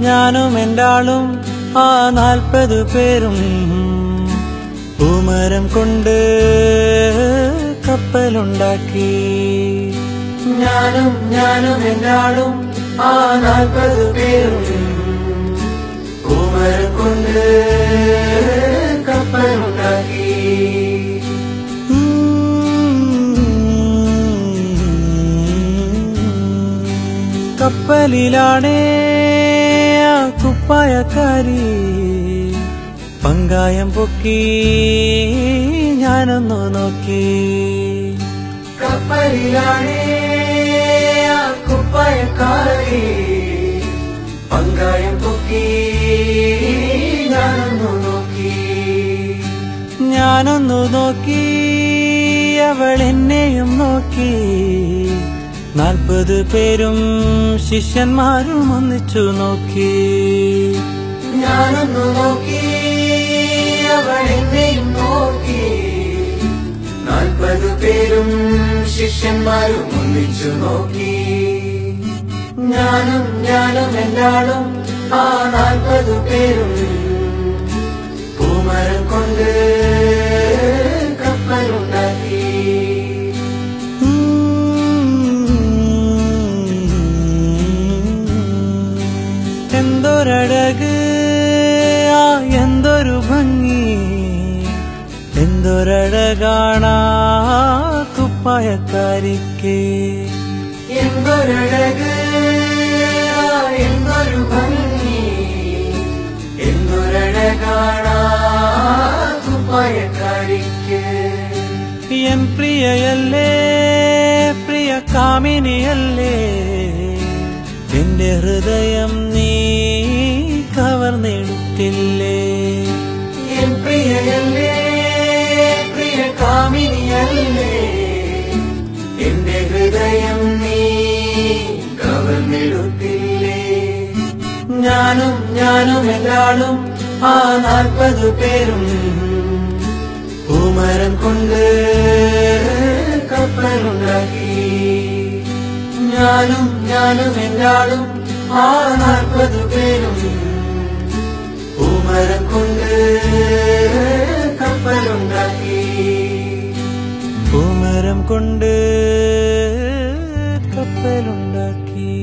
ഞാനും എന്റാളും 40 പേരും പൂമരം കൊണ്ട് കപ്പലുണ്ടാക്കി. ഞാനും എന്റാളും 40 പേരും പൂമരം കൊണ്ട് കപ്പലുണ്ടാക്കി. കപ്പലിലാണേ കുപ്പായക്കാരി പങ്കായം പൊക്കി ഞാനൊന്നു നോക്കി. കപ്പലിലാണേ കുപ്പായക്കാരി പങ്കായം പൊക്കി ഞാനൊന്നു നോക്കി. അവൾ എന്നെയും നോക്കി. 40 പേരും ശിഷ്യന്മാരും ഒന്നിച്ചു നോക്കി. ഞാനൊന്നു നോക്കി, അവൾ എന്നെയും നോക്കി. 40 പേരും ശിഷ്യന്മാരും ഒന്നിച്ചു നോക്കി. ഞാനും എന്റാളും 40 പേരും പൂമരം കൊണ്ട് കപ്പലുണ്ടാക്കി. എന്തൊരഴക്, എന്തൊരു ഭംഗി, എന്തൊരഴകാണാ കുപ്പായക്കാരിക്ക്. എന്തൊരഴക്, എന്തൊരു ഭംഗി, എന്തൊരഴകാണാ കുപ്പായക്കാരിക്ക്. എൻ പ്രിയയല്ലേ, പ്രിയ കാമിനിയല്ലേ, എന്റെ ഹൃദയം നീ കവർന്നെടുത്തില്ലേ. എൻ പ്രിയയല്ലേ, പ്രിയ കാമിനിയല്ലേ, എന്റെ ഹൃദയം നീ കവർന്നെടുത്തില്ലേ. ഞാനും എന്റാളും 40 പേരും പൂമരം കൊണ്ട് കപ്പലുണ്ടാക്കി. ഞാനും എന്റാളും 40 പേരും പൂമരം കൊണ്ട് കപ്പലുണ്ടാക്കി. പൂമരം കൊണ്ട് കപ്പലുണ്ടാക്കി.